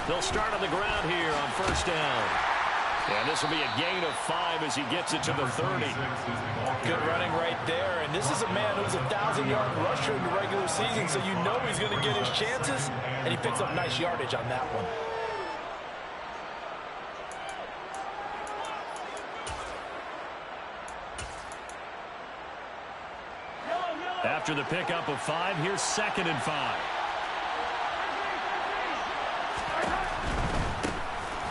They'll start on the ground here on first down. And this will be a gain of 5 as he gets it to the 30. Good running right there. And this is a man who's a 1,000-yard rusher in the regular season, so you know he's going to get his chances, and he picks up nice yardage on that one. After the pickup of 5, here's 2nd and 5.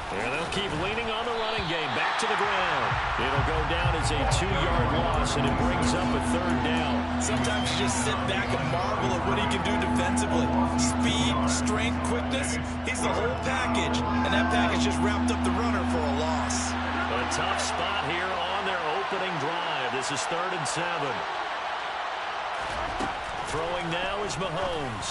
And they'll keep leaning on the running game. Back to the ground. It'll go down as a 2-yard loss, and it brings up a 3rd down. Sometimes you just sit back and marvel at what he can do defensively. Speed, strength, quickness. He's the whole package, and that package just wrapped up the runner for a loss. A tough spot here on their opening drive. This is 3rd and 7. Throwing now is Mahomes.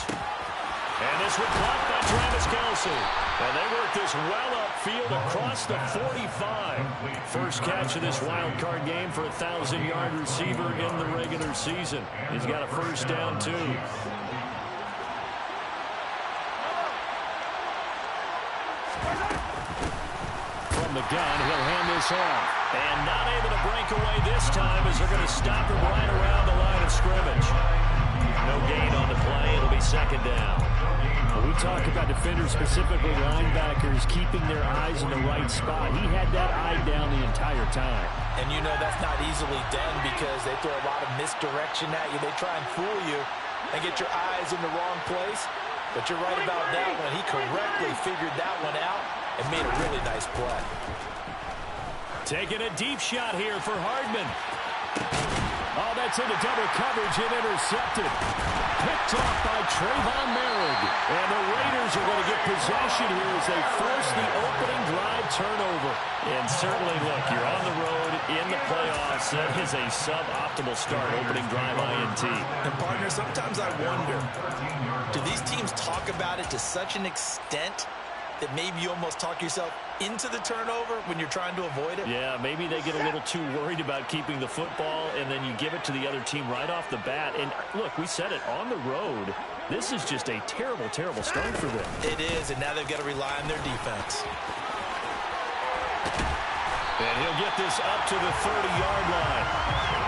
And this one blocked by Travis Kelce. And they work this well upfield across the 45. First catch of this wild card game for a 1,000-yard receiver in the regular season. He's got a first down, too. From the gun, he'll hand this off. And not able to break away this time as they're going to stop him right around the line of scrimmage. No gain on the play. It'll be 2nd down. When we talk about defenders, specifically linebackers, keeping their eyes in the right spot, he had that eye down the entire time. And you know that's not easily done because they throw a lot of misdirection at you. They try and fool you and get your eyes in the wrong place. But you're right about that one. He correctly figured that one out and made a really nice play. Taking a deep shot here for Hardman. Oh, that's into double coverage and intercepted. Picked off by Trayvon Merrick. And the Raiders are going to get possession here as they force the opening drive turnover. And certainly, look, you're on the road in the playoffs. That is a suboptimal start, opening drive INT. And, partner, sometimes I wonder, do these teams talk about it to such an extent that maybe you almost talk yourself into the turnover when you're trying to avoid it? Yeah, maybe they get a little too worried about keeping the football, and then you give it to the other team right off the bat. And, look, we said it, on the road, this is just a terrible, terrible start for them. It is, and now they've got to rely on their defense. And he'll get this up to the 30-yard line.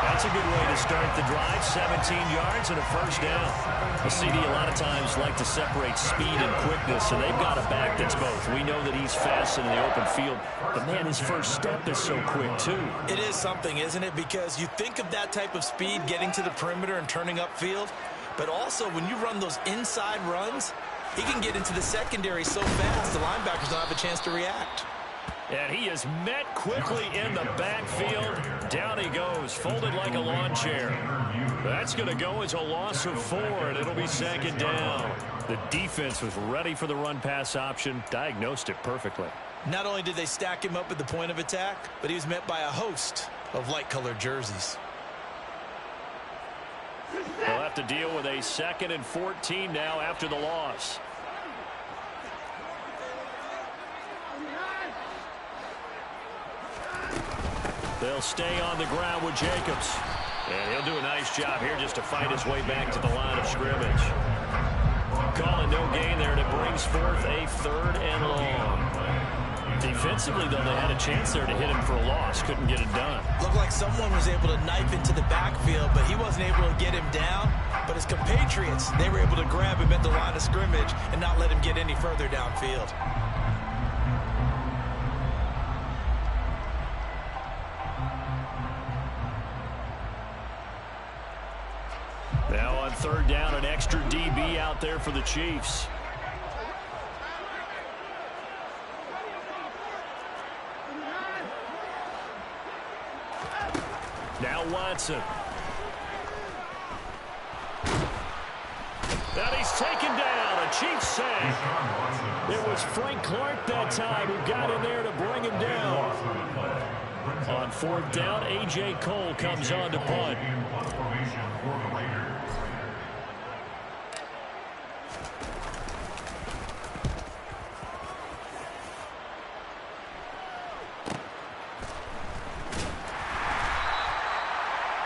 That's a good way to start the drive. 17 yards and a first down. The CD a lot of times like to separate speed and quickness, so they've got a back that's both. We know that he's fast in the open field, but, man, his first step is so quick, too. It is something, isn't it? Because you think of that type of speed getting to the perimeter and turning upfield, but also when you run those inside runs, he can get into the secondary so fast the linebackers don't have a chance to react. And he is met quickly in the backfield. Down he goes, folded like a lawn chair. That's going to go as a loss of 4, and it'll be 2nd down. The defense was ready for the run-pass option, diagnosed it perfectly. Not only did they stack him up at the point of attack, but he was met by a host of light-colored jerseys. They'll have to deal with a 2nd and 14 now after the loss. They'll stay on the ground with Jacobs. And he'll do a nice job here just to fight his way back to the line of scrimmage. Calling no gain there, and it brings forth a 3rd and long. Defensively, though, they had a chance there to hit him for a loss. Couldn't get it done. Looked like someone was able to knife into the backfield, but he wasn't able to get him down. But his compatriots, they were able to grab him at the line of scrimmage and not let him get any further downfield. Now on 3rd down, an extra DB out there for the Chiefs. Now Watson. And he's taken down. A Chiefs save. It was Frank Clark that time who got in there to bring him down. On 4th down, A.J. Cole comes on to punt.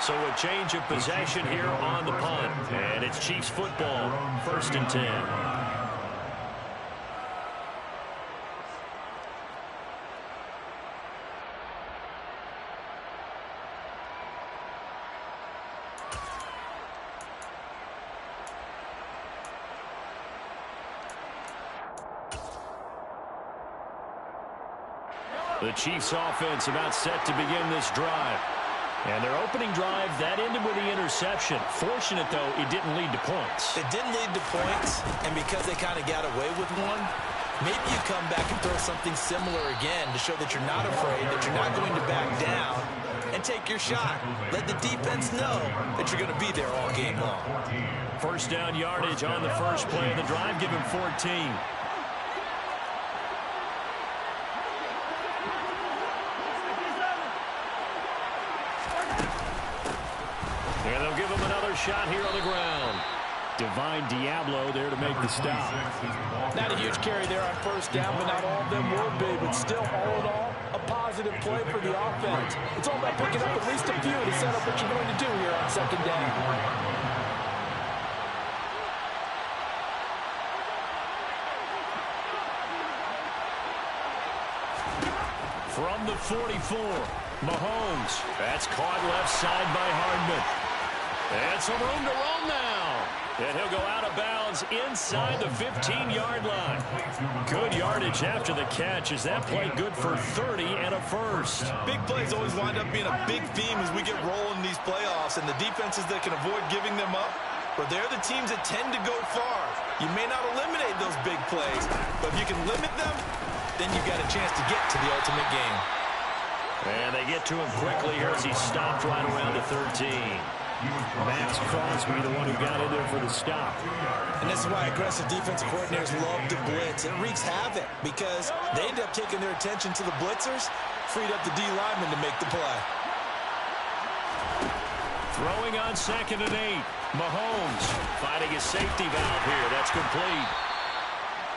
So with change of possession here on the punt. And it's Chiefs football, 1st and 10. The Chiefs offense about set to begin this drive. And their opening drive, that ended with the interception. Fortunate, though, it didn't lead to points. It didn't lead to points, and because they kind of got away with one, maybe you come back and throw something similar again to show that you're not afraid, that you're not going to back down, and take your shot. Let the defense know that you're going to be there all game long. First down yardage on the first play of the drive. Give him 14. And they'll give him another shot here on the ground. Divine Diablo there to make the stop. Not a huge carry there on first down, but not all of them were big. But still, all in all, a positive play for the offense. It's all about picking up at least a few to set up what you're going to do here on 2nd down. From the 44, Mahomes. That's caught left side by Hardman. And some room to roam now. And he'll go out of bounds inside the 15-yard line. Good yardage after the catch. Is that play good for 30 and a first? Big plays always wind up being a big theme as we get rolling in these playoffs. And the defenses that can avoid giving them up, but they're the teams that tend to go far. You may not eliminate those big plays, but if you can limit them, then you've got a chance to get to the ultimate game. And they get to him quickly here as he stopped right around the 13. Max Crosby, the one who got in there for the stop. And this is why aggressive defensive coordinators love to blitz. It wreaks havoc because they end up taking their attention to the blitzers, freed up the D lineman to make the play. Throwing on 2nd and 8. Mahomes finding his safety valve here. That's complete.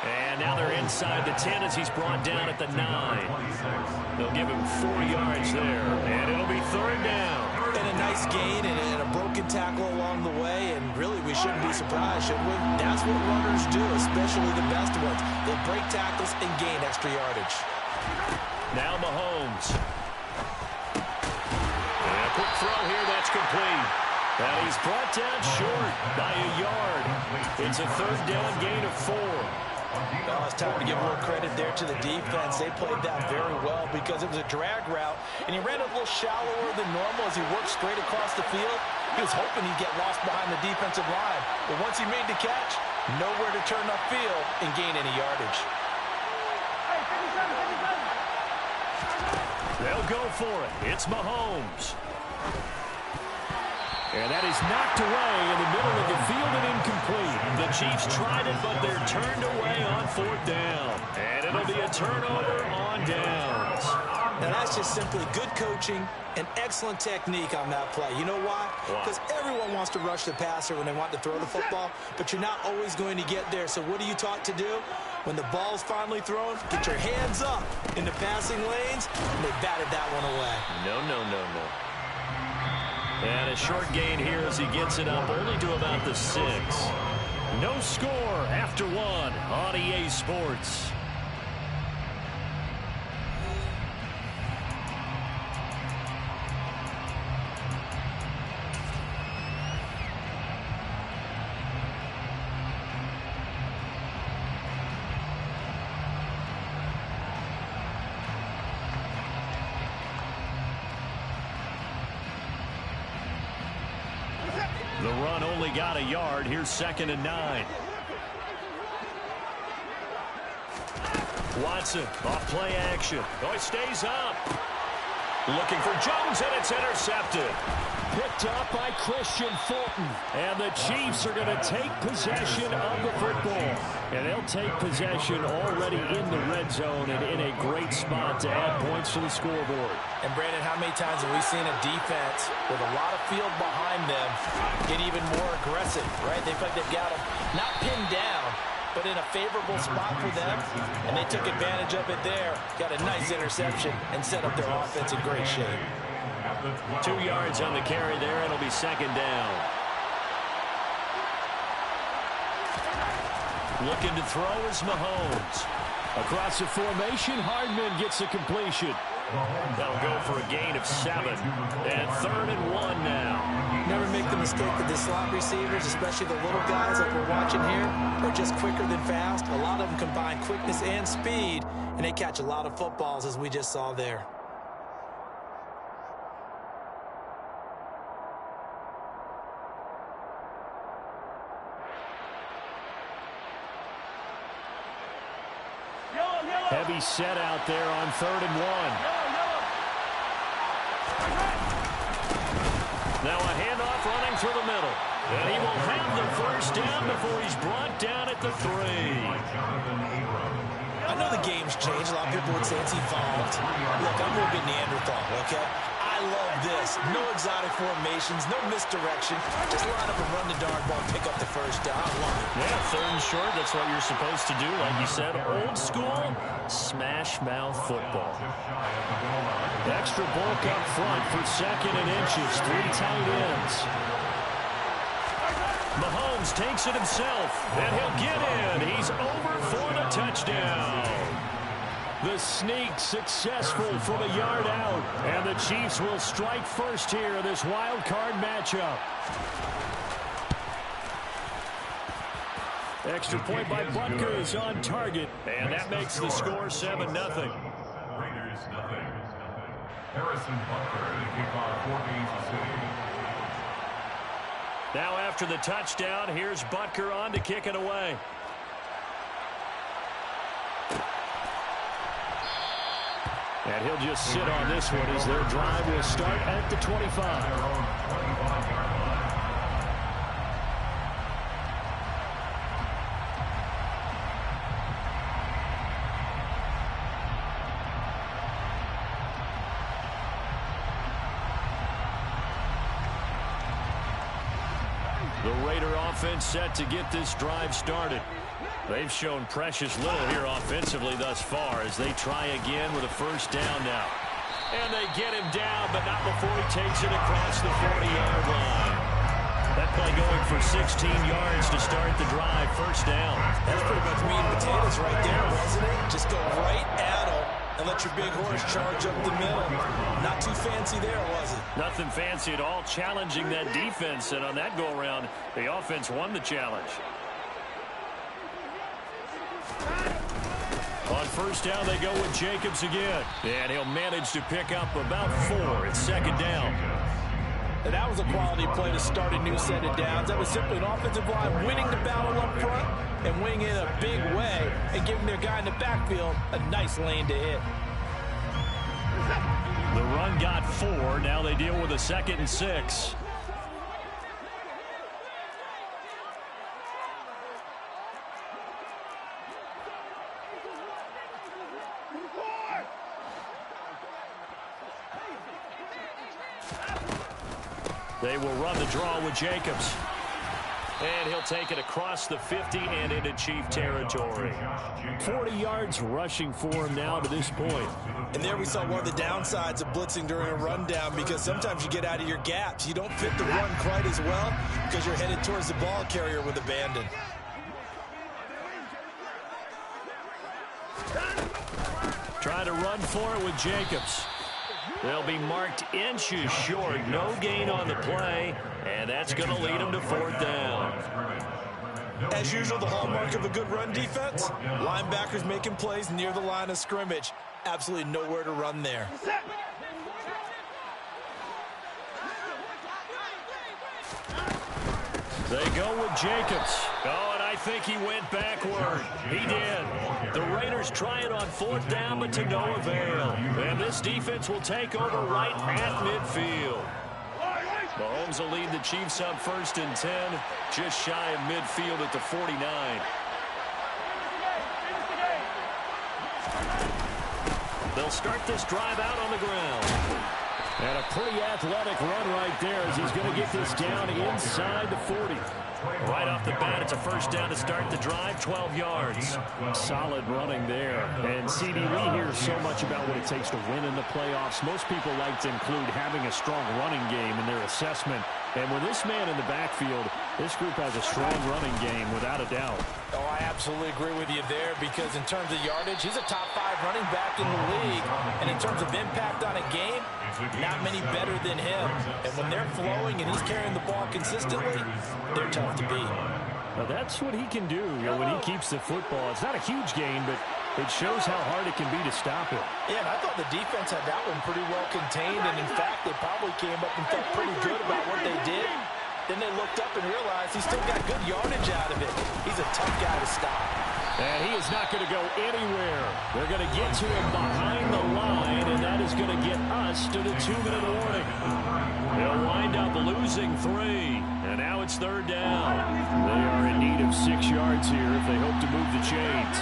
And now they're inside the 10 as he's brought down at the 9. They'll give him 4 yards there, and it'll be 3rd down. And a nice gain and a broken tackle along the way, and really we shouldn't be surprised, should we? That's what runners do, especially the best ones. They break tackles and gain extra yardage. Now Mahomes. And a quick throw here, that's complete. And he's brought down short by a yard. It's a 3rd down gain of 4. Well, it's time to give a little credit there to the defense. They played that very well because it was a drag route, and he ran a little shallower than normal as he worked straight across the field. He was hoping he'd get lost behind the defensive line, but once he made the catch, nowhere to turn upfield and gain any yardage. They'll go for it. It's Mahomes. And that is knocked away in the middle of the field and incomplete. The Chiefs tried it, but they're turned away on 4th down. And it'll be a turnover on downs. Now that's just simply good coaching and excellent technique on that play. You know why? Because everyone wants to rush the passer when they want to throw the football, but you're not always going to get there. So what are you taught to do? When the ball's finally thrown, get your hands up in the passing lanes, and they batted that one away. No. And a short gain here as he gets it up only to about the 6. No score after 1 on EA Sports. The run only got a yard. Here's 2nd and 9. Watson off play action. Oh, he stays up. Looking for Jones, and it's intercepted. Picked up by Christian Fulton. And the Chiefs are going to take possession of the football. And they'll take possession already in the red zone and in a great spot to add points to the scoreboard. And, Brandon, how many times have we seen a defense with a lot of field behind them get even more aggressive, right? They feel like they've got them not pinned down, but in a favorable spot for them, and they took advantage of it there. Got a nice interception and set up their offense in great shape. 2 yards on the carry there. It'll be second down. Looking to throw is Mahomes. Across the formation, Hardman gets a completion. That'll go for a gain of 7. And 3rd and 1 now. Never make the mistake that the slot receivers, especially the little guys like we're watching here, are just quicker than fast. A lot of them combine quickness and speed, and they catch a lot of footballs, as we just saw there. Heavy set out there on 3rd and 1. Now a handoff running through the middle. And he will have the first down before he's brought down at the 3. I know the game's changed. A lot of people would say it's evolved. Look, I'm a little bit Neanderthal, okay? I love this. No exotic formations, no misdirection. Just line up and run the darn ball, pick up the first down. I love it. Yeah, 3rd and short, that's what you're supposed to do. Like you said, old school, smash mouth football. Extra bulk up front for 2nd and inches. 3 tight ends. Mahomes takes it himself, and he'll get in. He's over for the touchdown. The sneak successful from a yard out. And the Chiefs will strike first here in this wild card matchup. Extra point by Butker is on target. And that makes the score 7-0. Raiders nothing. Harrison Butker, the kickoff for Kansas City. Now after the touchdown, here's Butker on to kick it away. And he'll just sit on this one as their drive will start at the 25. The Raider offense set to get this drive started. They've shown precious little here offensively thus far as they try again with a first down now. And they get him down, but not before he takes it across the 40-yard line. That play going for 16 yards to start the drive. First down. That's pretty much meat and potatoes right there, wasn't it? Just go right at him and let your big horse charge up the middle. Not too fancy there, was it? Nothing fancy at all, challenging that defense. And on that go-around, the offense won the challenge. On first down, they go with Jacobs again. And he'll manage to pick up about 4. It's second down. And that was a quality play to start a new set of downs. That was simply an offensive line winning the battle up front and winning it in a big way and giving their guy in the backfield a nice lane to hit. The run got 4. Now they deal with a 2nd and 6. They will run the draw with Jacobs. And he'll take it across the 50 and into Chief territory. 40 yards rushing for him now to this point. And there we saw one of the downsides of blitzing during a rundown, because sometimes you get out of your gaps. You don't fit the run quite as well because you're headed towards the ball carrier with abandon. Try to run for it with Jacobs. They'll be marked inches short. No gain on the play, and that's going to lead them to 4th down. As usual, the hallmark of a good run defense, linebackers making plays near the line of scrimmage. Absolutely nowhere to run there. They go with Jacobs. Oh, and I think he went backward. He did. The Raiders try it on 4th down, but to no avail. And this defense will take over right at midfield. Mahomes will lead the Chiefs up 1st and 10, just shy of midfield at the 49. They'll start this drive out on the ground. And a pretty athletic run right there as he's going to get this down inside the 40. Right off the bat, it's a first down to start the drive, 12 yards. Solid running there. And, CD, we hear so much about what it takes to win in the playoffs. Most people like to include having a strong running game in their assessment. And with this man in the backfield, this group has a strong running game without a doubt. Oh, I absolutely agree with you there because in terms of yardage, he's a top 5 running back in the league. And in terms of impact on a game, not many better than him. And when they're flowing and he's carrying the ball consistently, they're tough to beat. Now that's what he can do, when he keeps the football. It's not a huge gain, but it shows how hard it can be to stop it. Yeah, and I thought the defense had that one pretty well contained, and in fact, they probably came up and felt pretty good about what they did. Then they looked up and realized he still got good yardage out of it. He's a tough guy to stop. And he is not going to go anywhere. They're going to get to him behind the line, and that is going to get us to the 2-minute warning. They'll wind up losing 3, and now it's 3rd down. They are in need of 6 yards here if they hope to move the chains.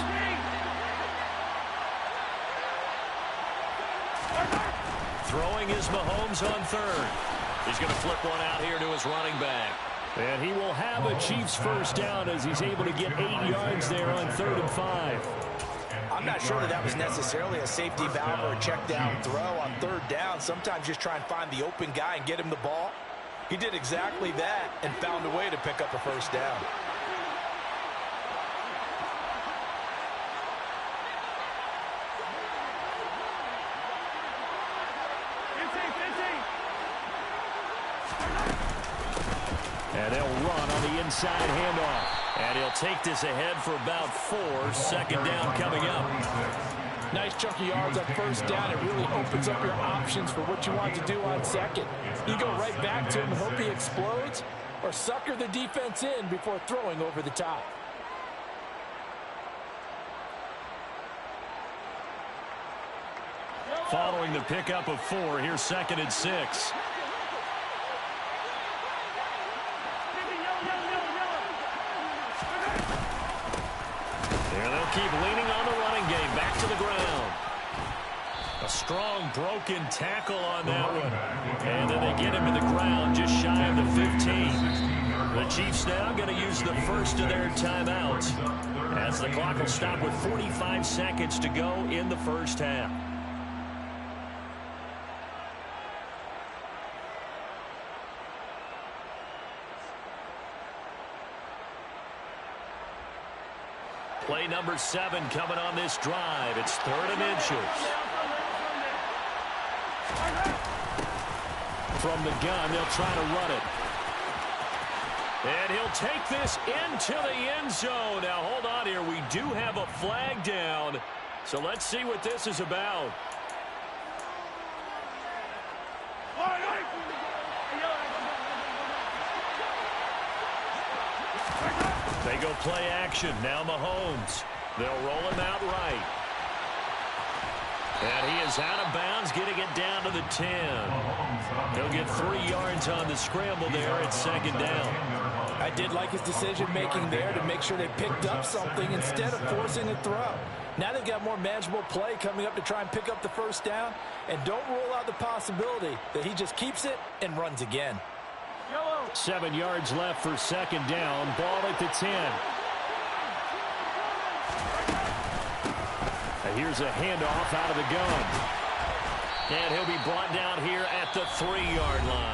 Throwing is Mahomes on 3rd. He's going to flip one out here to his running back. And he will have a Chiefs first down as he's able to get 8 yards there on 3rd and 5. I'm not sure that was necessarily a safety valve or a check down throw on 3rd down. Sometimes just try and find the open guy and get him the ball. He did exactly that and found a way to pick up a first down. And they'll run on the inside handoff. And he'll take this ahead for about 4. 2nd down coming up. Nice chunk of yards on 1st down. It really opens up your options for what you want to do on 2nd. You go right back to him and hope he explodes, or sucker the defense in before throwing over the top. Following the pickup of 4, here's 2nd and 6. Keep leaning on the running game. Back to the ground. A strong broken tackle on that one. And then they get him to the ground just shy of the 15. The Chiefs now going to use the first of their timeouts as the clock will stop with 45 seconds to go in the first half. Play number 7 coming on this drive. It's 3rd and inches. From the gun, they'll try to run it. And he'll take this into the end zone. Now, hold on here. We do have a flag down. So let's see what this is about. They go play action. Now Mahomes. They'll roll him out right. And he is out of bounds, getting it down to the 10. He'll get 3 yards on the scramble there at 2nd down. I did like his decision-making there to make sure they picked up something instead of forcing a throw. Now they've got more manageable play coming up to try and pick up the first down. And don't rule out the possibility that he just keeps it and runs again. 7 yards left for 2nd down. Ball at the 10. And here's a handoff out of the gun. And he'll be brought down here at the 3-yard line.